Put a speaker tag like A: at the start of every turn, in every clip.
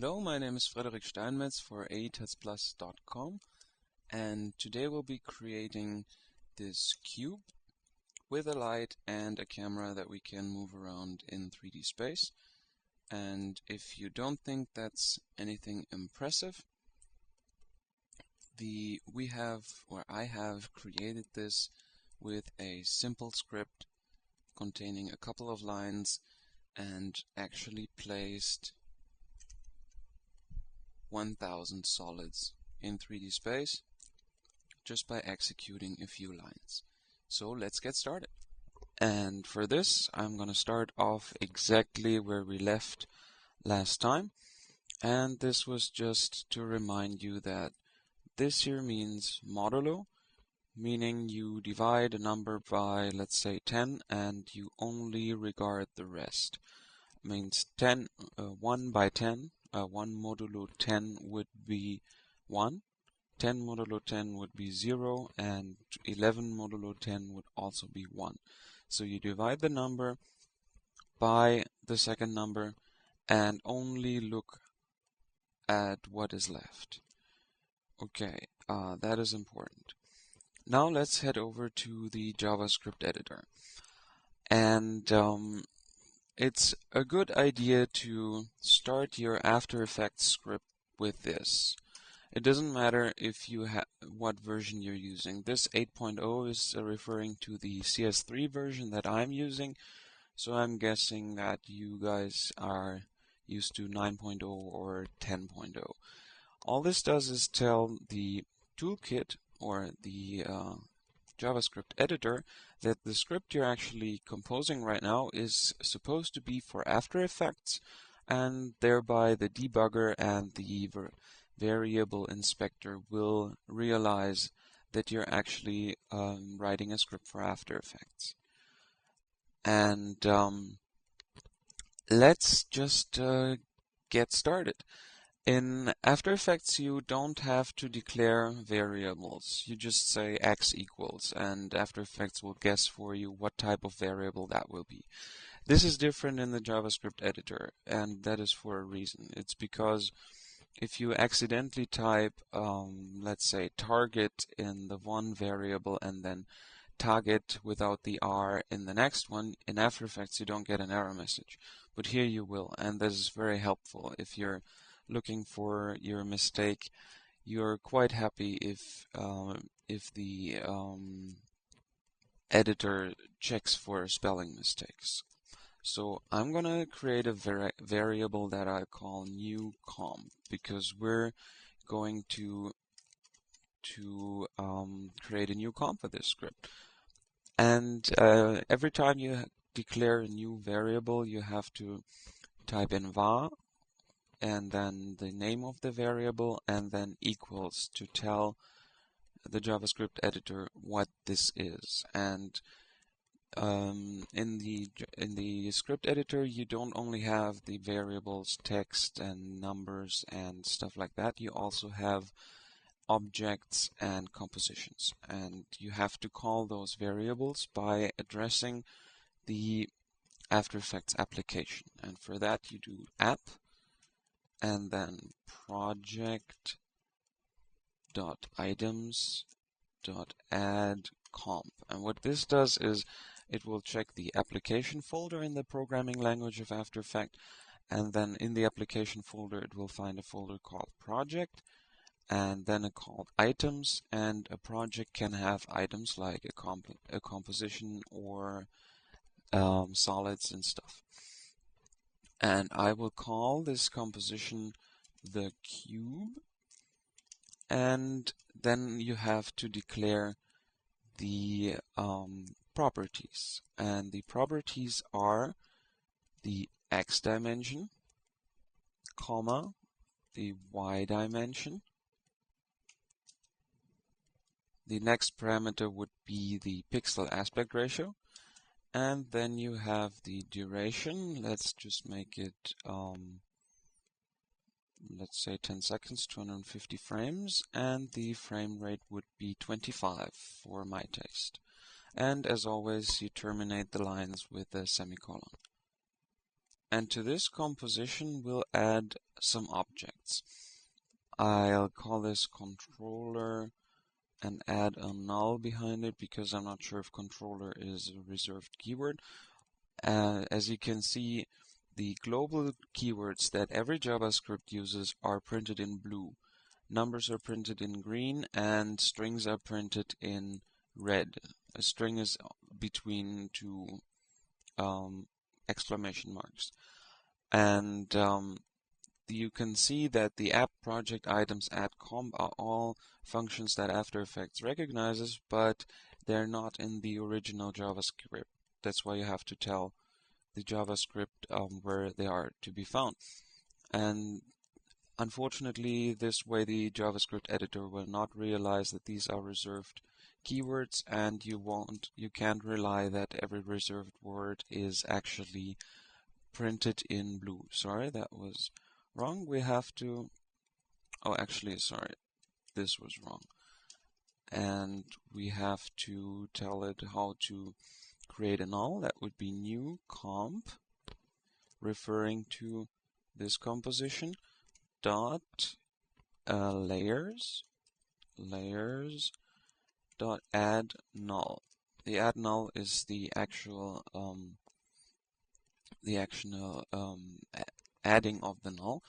A: Hello, my name is Frederik Steinmetz for AETestPlus.com, and today we'll be creating this cube with a light and a camera that we can move around in 3D space. And if you don't think that's anything impressive, I have created this with a simple script containing a couple of lines and actually placed 1000 solids in 3D space just by executing a few lines. So let's get started. And for this, I'm going to start off exactly where we left last time. And this was just to remind you that this here means modulo, meaning you divide a number by, let's say, 10, and you only regard the rest. It means 1 by 10, 1 modulo 10 would be 1, 10 modulo 10 would be 0, and 11 modulo 10 would also be 1. So you divide the number by the second number and only look at what is left. Okay, that is important. Now let's head over to the JavaScript editor. And it's a good idea to start your After Effects script with this. It doesn't matter if you what version you're using. This 8.0 is referring to the CS3 version that I'm using, so I'm guessing that you guys are used to 9.0 or 10.0. All this does is tell the toolkit or the JavaScript editor that the script you're actually composing right now is supposed to be for After Effects, and thereby the debugger and the variable inspector will realize that you're actually writing a script for After Effects. And let's just get started. In After Effects, you don't have to declare variables. You just say x equals, and After Effects will guess for you what type of variable that will be. This is different in the JavaScript editor, and that is for a reason. It's because if you accidentally type, let's say, target in the one variable and then target without the R in the next one, in After Effects you don't get an error message. But here you will, and this is very helpful. If you're looking for your mistake, you're quite happy if the editor checks for spelling mistakes. So I'm gonna create a variable that I call new comp, because we're going to create a new comp for this script. And every time you declare a new variable, you have to type in var and then the name of the variable and then equals to tell the JavaScript editor what this is. And in the script editor, you don't only have the variables, text and numbers and stuff like that. You also have objects and compositions, and you have to call those variables by addressing the After Effects application. And for that, you do app and then project.items.add comp. And what this does is it will check the application folder in the programming language of After Effects, and then in the application folder it will find a folder called project and then a called items, and a project can have items like a composition or solids and stuff. And I will call this composition the cube, and then you have to declare the properties, and the properties are the x dimension, comma, the y dimension. The next parameter would be the pixel aspect ratio, and then you have the duration. Let's just make it let's say 10 seconds, 250 frames, and the frame rate would be 25 for my taste. And as always, you terminate the lines with a semicolon. And to this composition, we'll add some objects. I'll call this controller and add a null behind it because I'm not sure if controller is a reserved keyword. As you can see, the global keywords that every JavaScript uses are printed in blue. Numbers are printed in green and strings are printed in red. A string is between two exclamation marks. And you can see that the app project items add comp are all functions that After Effects recognizes, but they're not in the original JavaScript. That's why you have to tell the JavaScript where they are to be found. And unfortunately, this way the JavaScript editor will not realize that these are reserved keywords, and you can't rely that every reserved word is actually printed in blue. Sorry, that was wrong. We have to, oh, actually, sorry, this was wrong. And we have to tell it how to create a null. That would be new comp, referring to this composition, dot layers dot add null. The add null is the actual adding of the null,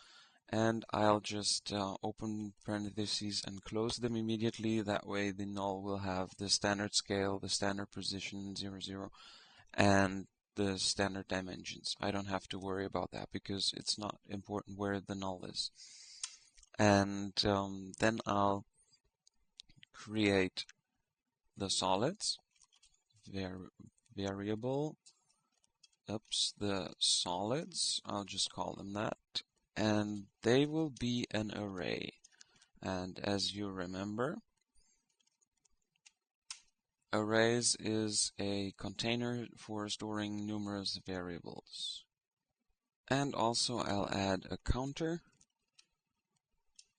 A: and I'll just open parentheses and close them immediately. That way the null will have the standard scale, the standard position 0, 0, and the standard dimensions. I don't have to worry about that because it's not important where the null is. And then I'll create the solids variable. The solids, I'll just call them that, and they will be an array. And as you remember, arrays is a container for storing numerous variables. And also I'll add a counter,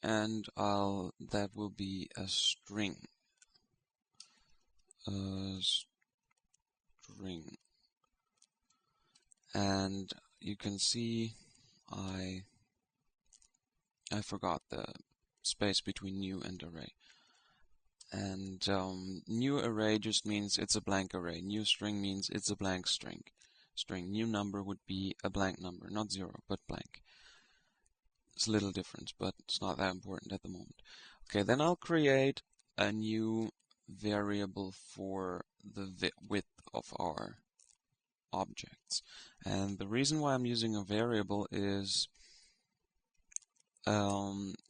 A: and that will be a string. And you can see I forgot the space between new and array. And new array just means it's a blank array. New string means it's a blank string. New number would be a blank number, not 0, but blank. It's a little different, but it's not that important at the moment. Okay, then I'll create a new variable for the width of our objects. And the reason why I'm using a variable is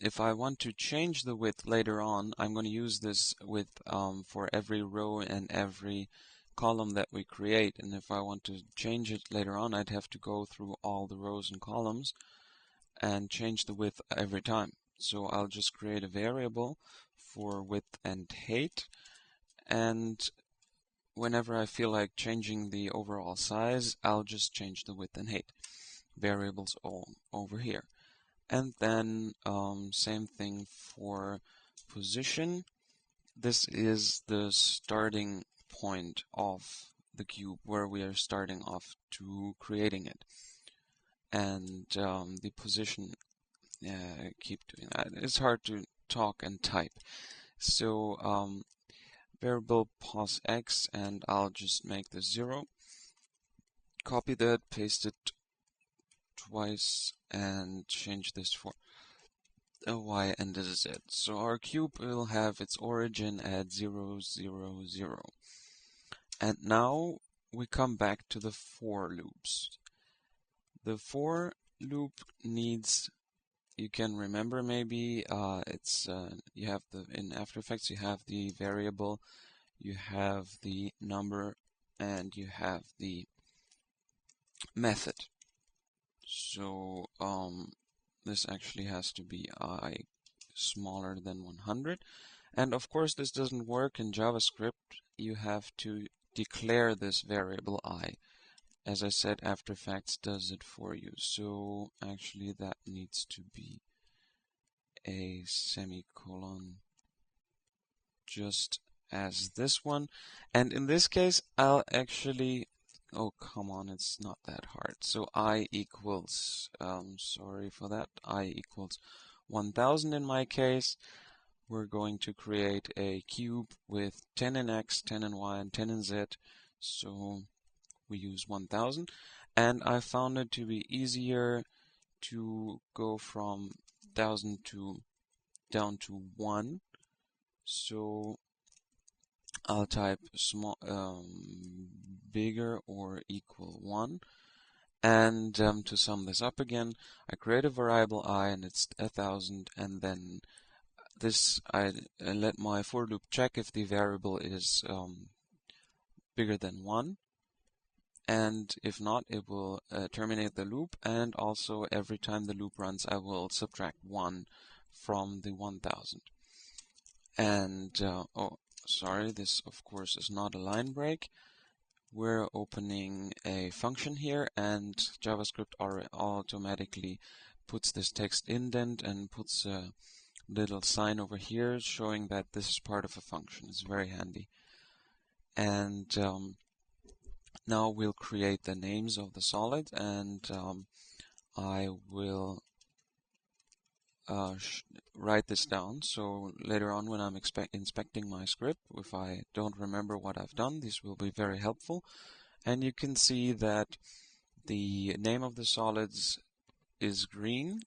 A: if I want to change the width later on, I'm going to use this width for every row and every column that we create. And if I want to change it later on, I'd have to go through all the rows and columns and change the width every time. So I'll just create a variable for width and height, and whenever I feel like changing the overall size, I'll just change the width and height. Variables all over here. And then same thing for position. This is the starting point of the cube where we are starting off to creating it. And the position, I keep doing that. It's hard to talk and type. So variable pos x, and I'll just make this 0. Copy that, paste it twice, and change this for a y, and this is it. So our cube will have its origin at 0, 0, 0. And now we come back to the for loops. The for loop needs, you can remember maybe, you have in After Effects you have the variable, you have the number, and you have the method. So this actually has to be I smaller than 100. And of course this doesn't work in JavaScript. You have to declare this variable I. As I said, After Effects does it for you. So actually that needs to be a semicolon, just as this one. And in this case, I'll actually oh come on, it's not that hard. So I equals, sorry for that, I equals 1000 in my case. We're going to create a cube with 10 in x, 10 in y, and 10 in z. So we use 1000. And I found it to be easier to go from 1000 to down to 1. So I'll type small, bigger or equal 1. And to sum this up again, I create a variable I and it's 1000, and then this I let my for loop check if the variable is bigger than 1, and if not, it will terminate the loop, and also every time the loop runs I will subtract 1 from the 1000. And oh sorry, this of course is not a line break. We're opening a function here, and JavaScript automatically puts this text indent and puts a little sign over here showing that this is part of a function. It's very handy. And now we'll create the names of the solid, and I will write this down, so later on when I'm inspecting my script, if I don't remember what I've done, this will be very helpful. And you can see that the name of the solids is green,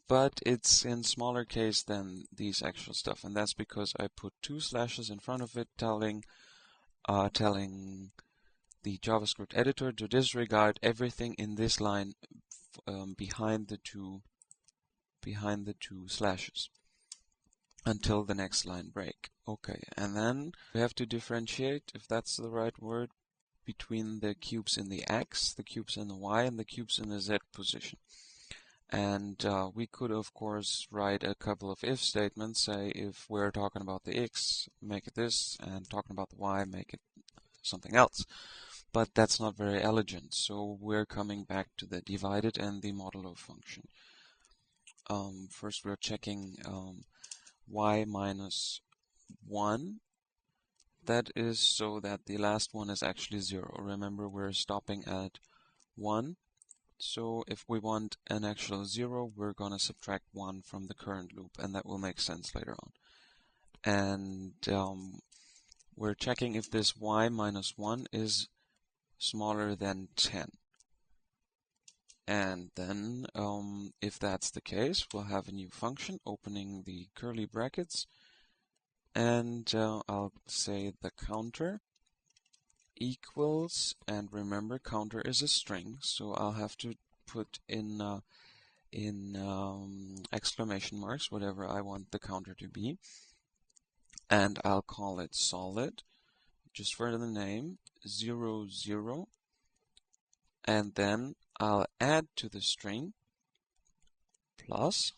A: but it's in smaller case than these actual stuff, and that's because I put 2 slashes in front of it telling the JavaScript editor to disregard everything in this line behind the two slashes until the next line break. Okay, and then we have to differentiate, if that's the right word, between the cubes in the x, the cubes in the y, and the cubes in the z position. And we could of course write a couple of if statements, say if we're talking about the x, make it this, and talking about the y, make it something else. But that's not very elegant, so we're coming back to the divided and the modulo function. First we're checking y minus 1. That is so that the last one is actually 0. Remember, we're stopping at 1. So if we want an actual 0, we're going to subtract 1 from the current loop, and that will make sense later on. And we're checking if this y minus 1 is smaller than 10. And then, if that's the case, we'll have a new function opening the curly brackets, and I'll say the counter equals, and remember counter is a string, so I'll have to put in exclamation marks whatever I want the counter to be, and I'll call it solid, just for the name, 0, 0, and then I'll add to the string plus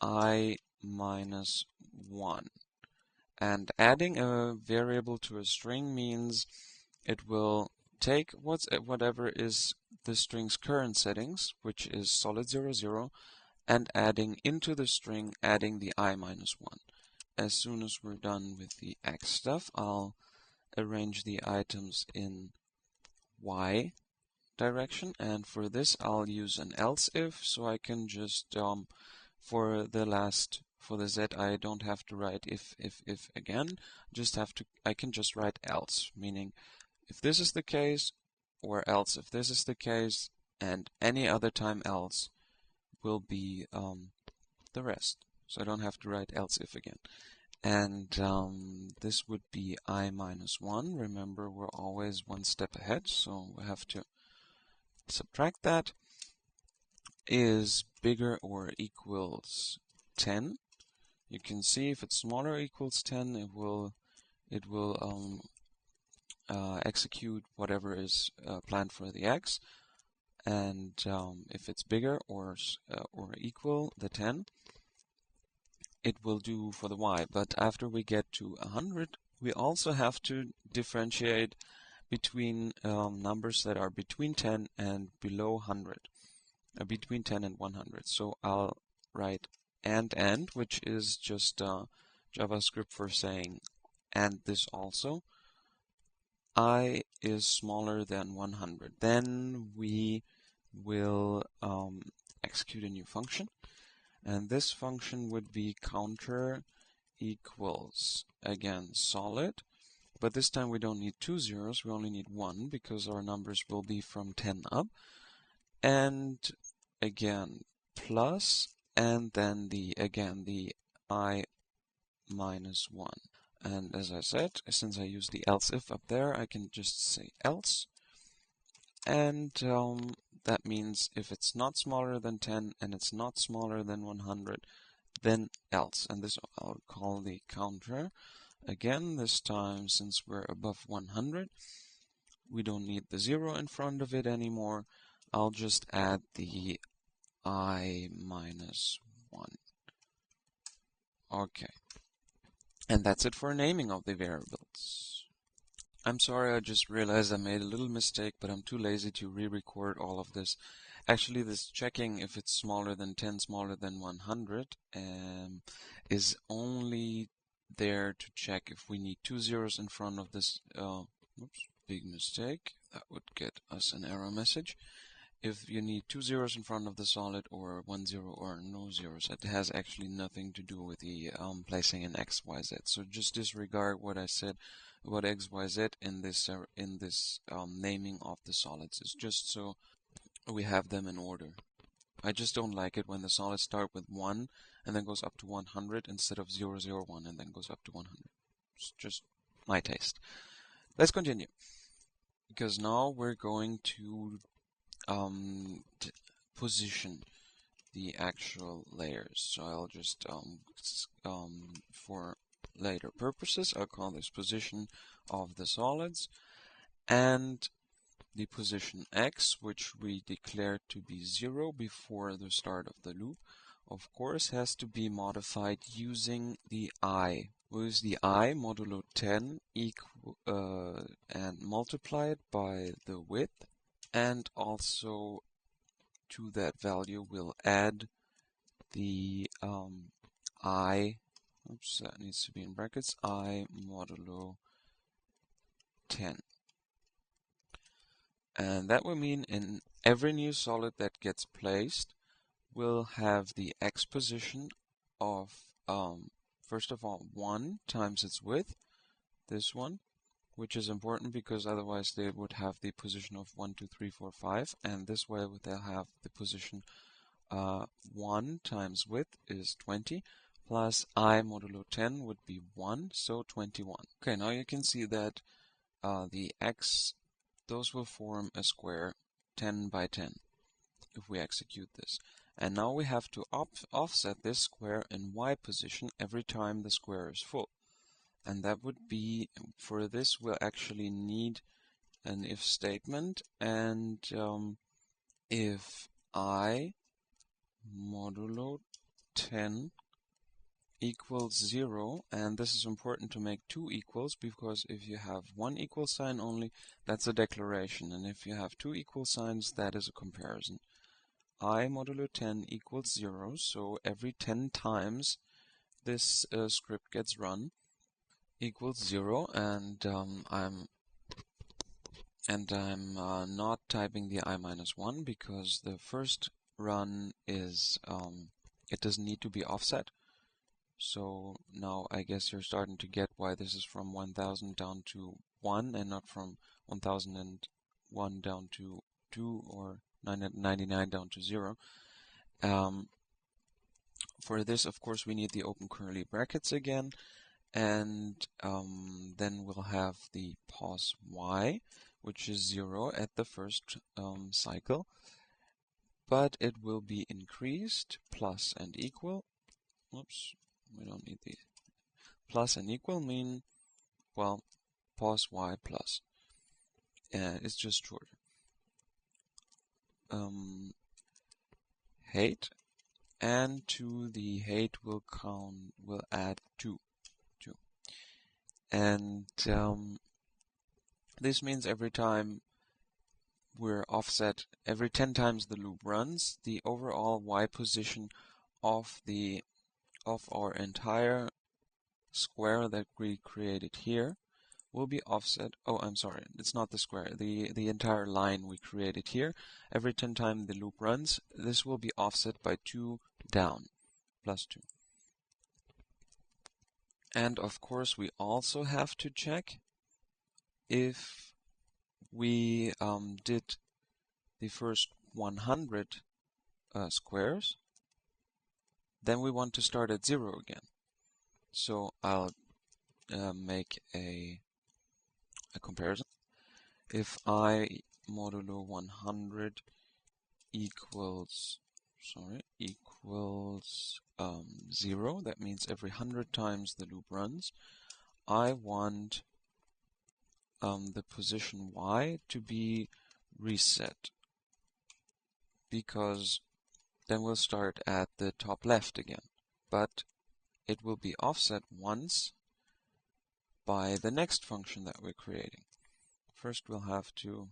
A: I minus 1. And adding a variable to a string means it will take whatever is the string's current settings, which is solid 0, 0, and adding into the string, adding the I minus 1. As soon as we're done with the X stuff, I'll arrange the items in Y direction, and for this I'll use an else if, so I can just for the Z I don't have to write if again, I can just write else, meaning if this is the case, or else if this is the case, and any other time else will be the rest. So I don't have to write else if again. And this would be I minus 1. Remember, we're always one step ahead, so we have to subtract that. Is bigger or equals 10. You can see if it's smaller or equals 10, it will execute whatever is planned for the x, and if it's bigger or equal the 10, it will do for the y. But after we get to 100, we also have to differentiate between numbers that are between 10 and below 100, between 10 and 100. So I'll write and, which is just JavaScript for saying and this also, I is smaller than 100. Then we will execute a new function, and this function would be counter equals, again, solid, but this time we don't need 2 zeros, we only need 1 because our numbers will be from 10 up, and again plus, and then the I minus 1. And as I said, since I use the else if up there, I can just say else, and that means if it's not smaller than 10 and it's not smaller than 100, then else. And this I'll call the counter. Again, this time, since we're above 100, we don't need the 0 in front of it anymore. I'll just add the I minus 1. Okay. And that's it for naming of the variables. I'm sorry, I just realized I made a little mistake, but I'm too lazy to re-record all of this. Actually, this checking if it's smaller than 10, smaller than 100, is only there to check if we need 2 zeros in front of this. Oops, big mistake. That would get us an error message. If you need 2 zeros in front of the solid, or 1 zero or no zeros, it has actually nothing to do with the placing an x, y, z. So just disregard what I said about x, y, z in this naming of the solids. It's just so we have them in order. I just don't like it when the solids start with 1 and then goes up to 100 instead of 0, 0, 1 and then goes up to 100. It's just my taste. Let's continue, because now we're going to position the actual layers. So I'll just for later purposes, I'll call this position of the solids, and the position x, which we declared to be 0 before the start of the loop, of course has to be modified using the I. We'll use the I modulo 10 and multiply it by the width, and also to that value we'll add the I, oops, that needs to be in brackets, I modulo 10. And that will mean in every new solid that gets placed, we'll have the x position of, first of all, 1 times its width, this one, which is important because otherwise they would have the position of 1, 2, 3, 4, 5, and this way they'll have the position 1 times width is 20, plus I modulo 10 would be 1, so 21. Okay, now you can see that the x, those will form a square 10 by 10 if we execute this. And now we have to offset this square in y position every time the square is full. And that would be, for this we'll actually need an if statement, and if I modulo 10 equals 0, and this is important to make two equals, because if you have one equal sign only, that's a declaration, and if you have two equal signs, that is a comparison. I modulo 10 equals 0, so every 10 times this script gets run equals 0, and I'm not typing the I minus 1 because the first run is it doesn't need to be offset. So now I guess you're starting to get why this is from 1000 down to 1 and not from 1001 down to 2 or 999 down to 0. For this, of course, we need the open curly brackets again, and then we'll have the pos y, which is 0 at the first cycle, but it will be increased plus and equal. Oops, we don't need the plus and equal mean, well, pos y plus. It's just shorter. Height, and to the height we'll add 2. And this means every time we're offset, every 10 times the loop runs, the overall y position of our entire square that we created here will be offset. Oh, I'm sorry, it's not the square. The entire line we created here, every 10 times the loop runs, this will be offset by 2 down, plus 2. And of course, we also have to check if we did the first 100 squares, then we want to start at 0 again. So I'll make a comparison. If I modulo 100 equals 0, that means every 100 times the loop runs, I want the position y to be reset, because then we'll start at the top left again, but it will be offset once by the next function that we're creating. First we'll have to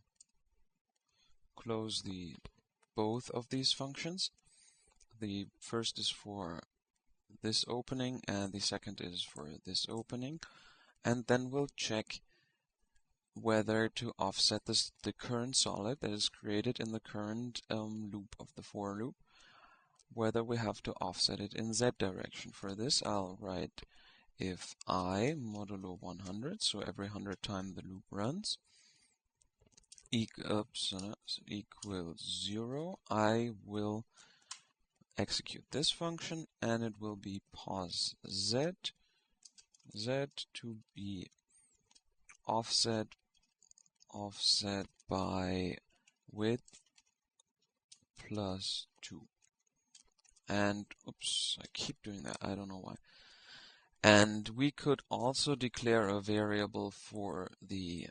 A: close both of these functions. The first is for this opening and the second is for this opening, and then we'll check whether to offset the current solid that is created in the current loop of the for loop, whether we have to offset it in z direction. For this I'll write if I modulo 100, so every 100 times the loop runs, equals 0, I will execute this function and it will be pos z to be offset by width plus 2. And oops, I keep doing that, I don't know why. And we could also declare a variable for the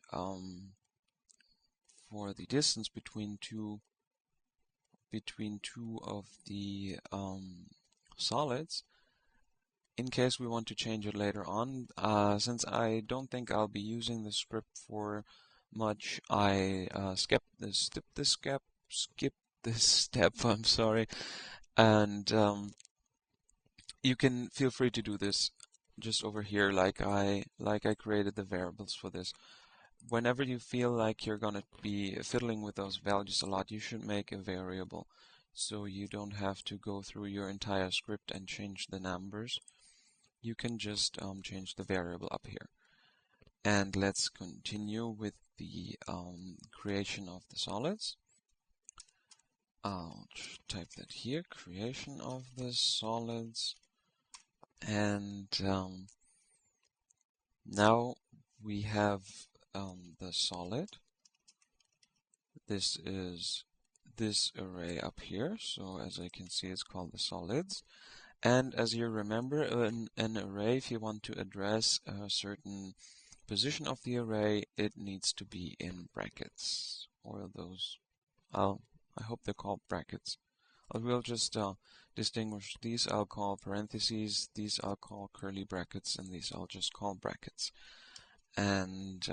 A: distance between two of the solids, in case we want to change it later on. Since I don't think I'll be using the script for much, I skip this step. I'm sorry, and you can feel free to do this just over here, like I created the variables for this. Whenever you feel like you're gonna be fiddling with those values a lot, you should make a variable, so you don't have to go through your entire script and change the numbers. You can just change the variable up here. And let's continue with the creation of the solids. I'll type that here, creation of the solids. And now we have the solid. This is this array up here. So as I can see, it's called the solids. And as you remember, an array, if you want to address a certain position of the array, it needs to be in brackets, or those, I hope they're called brackets. I will just distinguish these. I'll call parentheses, these I'll call curly brackets, and these I'll just call brackets. And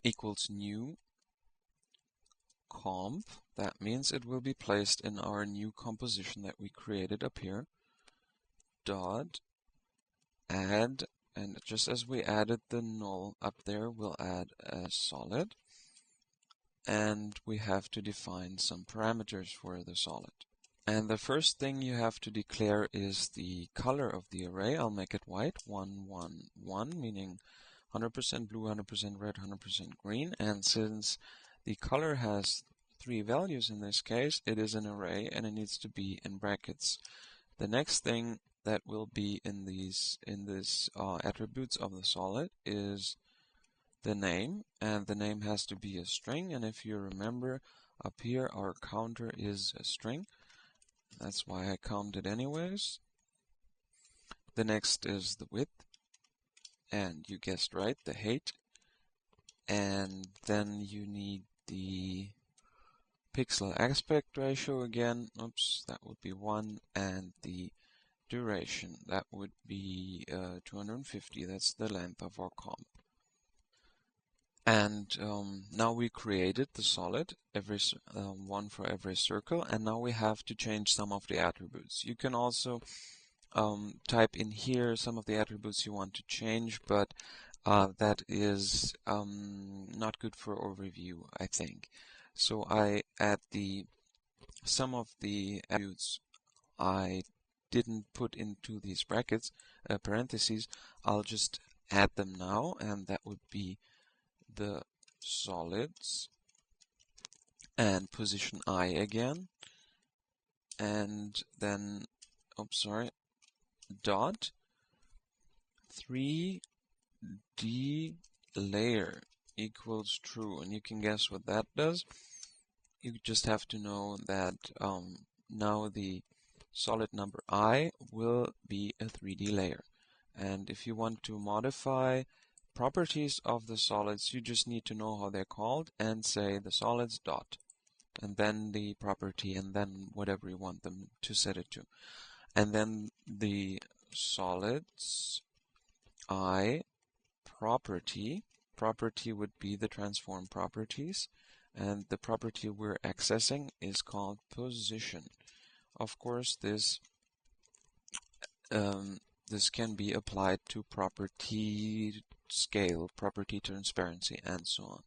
A: equals new comp, that means it will be placed in our new composition that we created up here. Dot add, and just as we added the null up there, we'll add a solid, and we have to define some parameters for the solid. And the first thing you have to declare is the color of the array. I'll make it white, 1, 1, 1, meaning 100% blue, 100% red, 100% green. And since the color has 3 values in this case, it is an array and it needs to be in brackets. The next thing that will be in these attributes of the solid is the name, and the name has to be a string. And if you remember, up here our counter is a string. That's why I counted anyways. The next is the width, and you guessed right, the height. And then you need the pixel aspect ratio again. Oops, that would be 1, and the duration, that would be 250. That's the length of our comp. And now we created the solid, one for every circle, and now we have to change some of the attributes. You can also type in here some of the attributes you want to change, but that is not good for overview, I think. So I add some of the attributes I didn't put into these brackets, parentheses. I'll just add them now, and that would be the solids and position I again, and then, oops, sorry, dot 3D layer equals true, and you can guess what that does. You just have to know that now the solid number I will be a 3D layer. And if you want to modify properties of the solids, you just need to know how they're called and say the solids dot, and then the property, and then whatever you want them to set it to. And then the solids I property would be the transform properties, and the property we're accessing is called position. Of course, this can be applied to property scale, property transparency, and so on.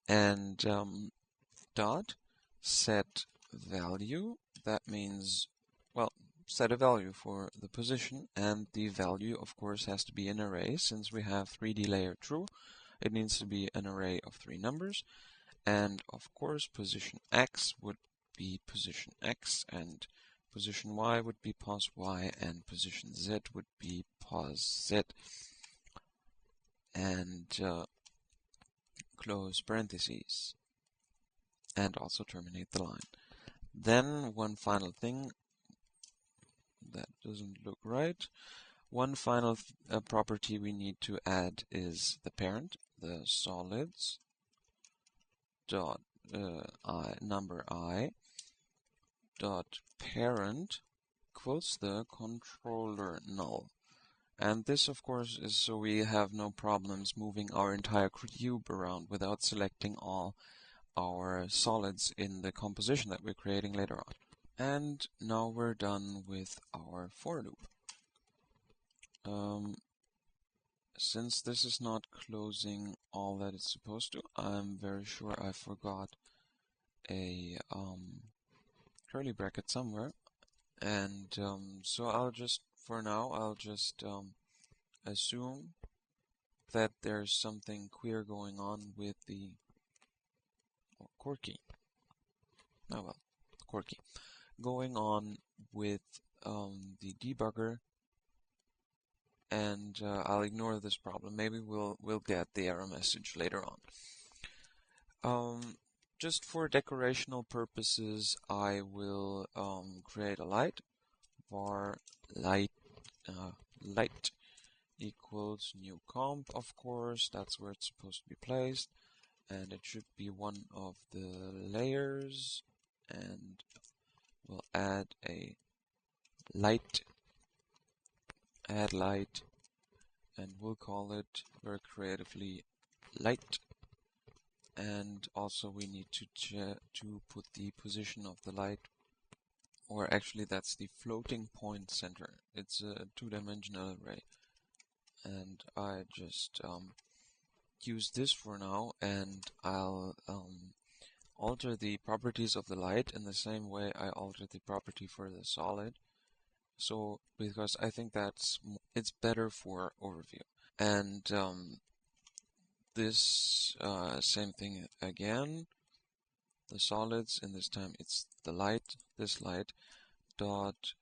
A: And dot set value, that means, well, set a value for the position, and the value of course has to be an array. Since we have 3D layer true, it needs to be an array of 3 numbers, and of course position x would be position x, and position y would be pos y, and position z would be pos z, and close parentheses, and also terminate the line. Then one final thing that doesn't look right. One final property we need to add is the parent, the solids dot number I dot parent equals the controller null. And this of course is so we have no problems moving our entire cube around without selecting all our solids in the composition that we're creating later on. And now we're done with our for loop. Since this is not closing all that it's supposed to, I'm very sure I forgot a curly bracket somewhere, and so I'll just, for now, I'll just assume that there's something queer going on with the quirky going on with the debugger, and I'll ignore this problem. Maybe we'll get the error message later on. Just for decorational purposes, I will create a light. Var light light equals new comp, of course, that's where it's supposed to be placed, and it should be one of the layers, and we'll add a light, add light, and we'll call it very creatively light. And also we need to put the position of the light, or actually that's the floating point center. It's a 2-dimensional array, and I just use this for now, and I'll alter the properties of the light in the same way I altered the property for the solid. So because I think it's better for overview. And this same thing again, the solids, and this time it's the light, this light dot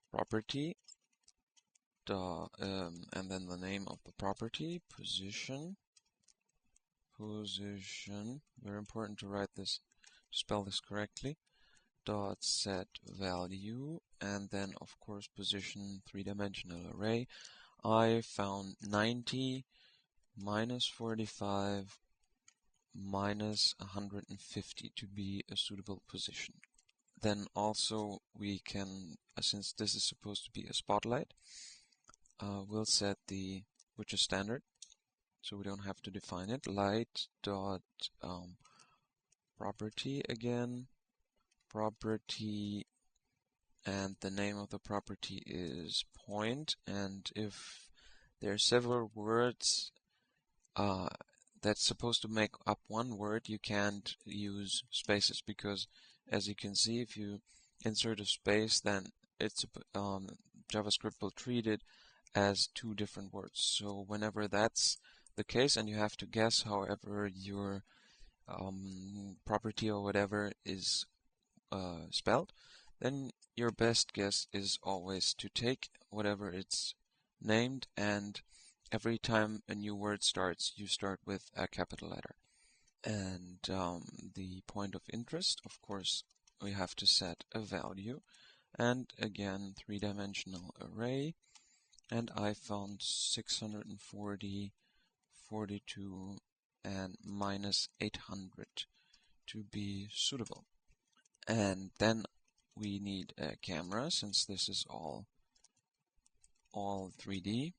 A: property dot and then the name of the property, position, very important to write this, spell this correctly, dot set value, and then of course position 3-dimensional array. I found 90 minus 45 minus 150 to be a suitable position. Then also we can, since this is supposed to be a spotlight, we'll set which is standard, so we don't have to define it, light dot property again, property and the name of the property is point, and if there are several words that's supposed to make up one word, you can't use spaces, because as you can see, if you insert a space, then it's JavaScript will treat it as two different words. So whenever that's the case and you have to guess however your property or whatever is spelled, then your best guess is always to take whatever it's named, and every time a new word starts, you start with a capital letter. And the point of interest, of course, we have to set a value, and again, three-dimensional array, and I found 640, 42, and minus 800 to be suitable. And then we need a camera, since this is all 3D.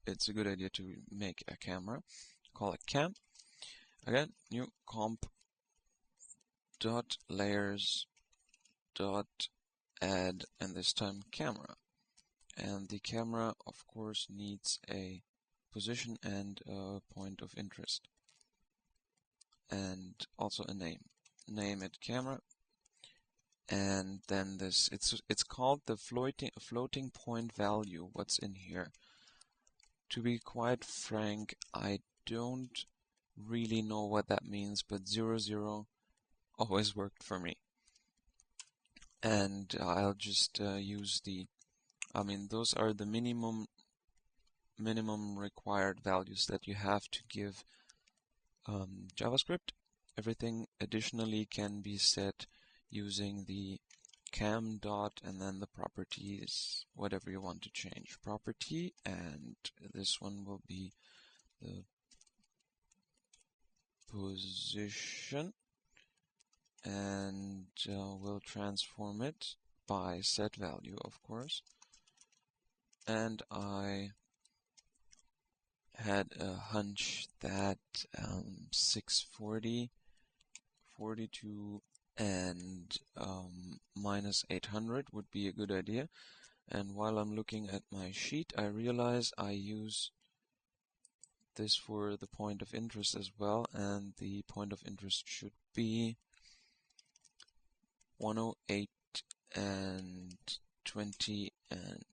A: It's a good idea to make a camera. Call it cam. Again, new comp dot layers dot add, and this time camera. And the camera, of course, needs a position and a point of interest, and also a name. Name it camera. And then this, it's called the floating point value, what's in here. To be quite frank, I don't really know what that means, but 00 always worked for me. And I'll just use those are the minimum required values that you have to give JavaScript. Everything additionally can be set using the cam dot and then the properties, whatever you want to change. Property, and this one will be the position, and we'll transform it by set value, of course. And I had a hunch that 640, 42, and minus 800 would be a good idea. And while I'm looking at my sheet, I realize I use this for the point of interest as well, and the point of interest should be 108 and 20 and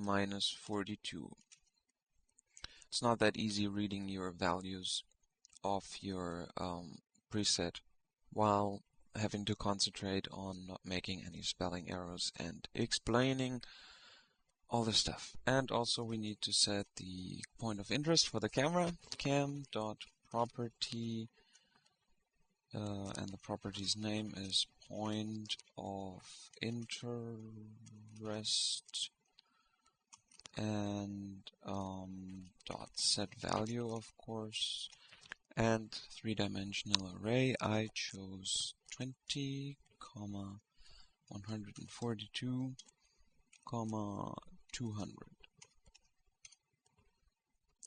A: minus 42. It's not that easy reading your values of your preset while having to concentrate on not making any spelling errors and explaining all this stuff. And also we need to set the point of interest for the camera, cam.property, and the property's name is point of interest, and dot set value, of course, and three-dimensional array. I chose 20, 142, 200.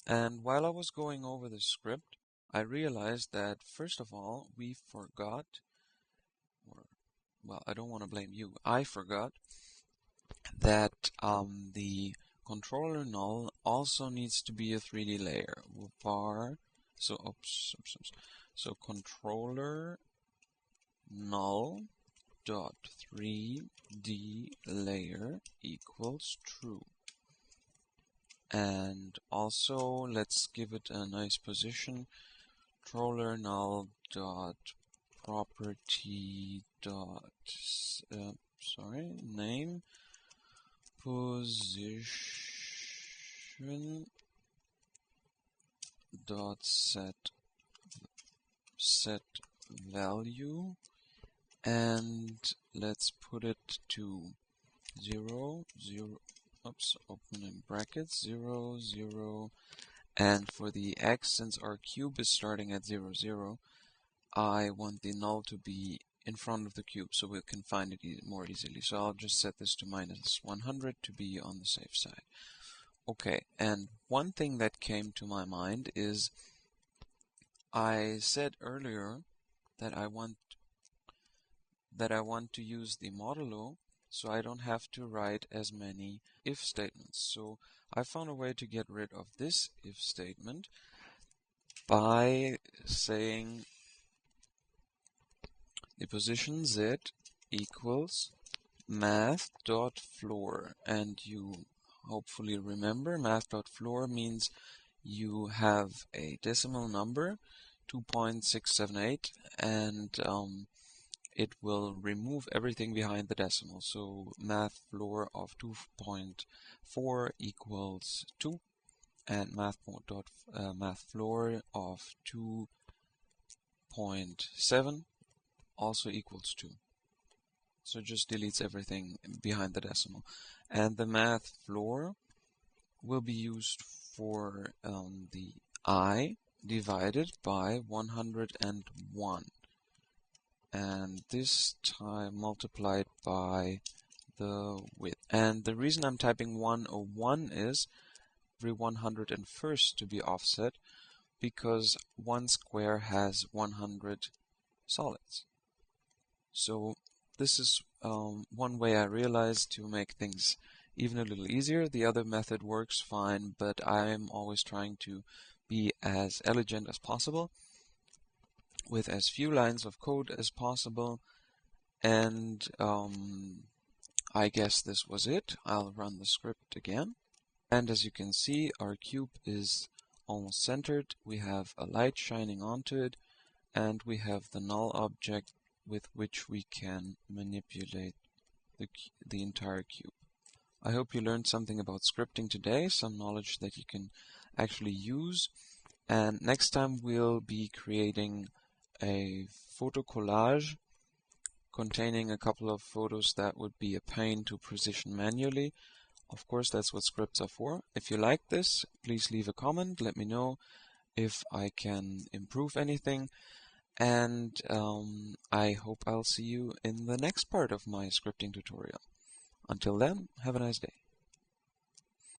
A: And while I was going over the script, I realized that first of all, we forgot, well, I don't want to blame you, I forgot that the controller null also needs to be a 3D layer. Var, so controller null dot 3D layer equals true. And also let's give it a nice position. Controller null dot property dot name position dot set value, and let's put it to 0, 0, open in brackets, 0, 0, and for the x, since our cube is starting at 0, 0, I want the null to be in front of the cube so we can find it more easily. So I'll just set this to minus 100 to be on the safe side. Okay, and one thing that came to my mind is I said earlier that I want that I want to use the modulo so I don't have to write as many if statements. So I found a way to get rid of this if statement by saying the position z equals math.floor, and you hopefully remember math.floor means you have a decimal number 2.678 and it will remove everything behind the decimal. So math floor of 2.4 equals 2 and math floor of 2.7 also equals 2. So just deletes everything behind the decimal. And the math floor will be used for the I divided by 101. And this time multiplied by the width. And the reason I'm typing 101 is every 101st to be offset, because one square has 100 solids. So this is one way I realized to make things even a little easier. The other method works fine, but I'm always trying to be as elegant as possible with as few lines of code as possible. And I guess this was it. I'll run the script again. And as you can see, our cube is almost centered. We have a light shining onto it, and we have the null object with which we can manipulate the entire cube. I hope you learned something about scripting today, some knowledge that you can actually use. And next time we'll be creating a photo collage containing a couple of photos that would be a pain to position manually. Of course, that's what scripts are for. If you like this, please leave a comment. Let me know if I can improve anything. And I hope I'll see you in the next part of my scripting tutorial. Until then, have a nice day.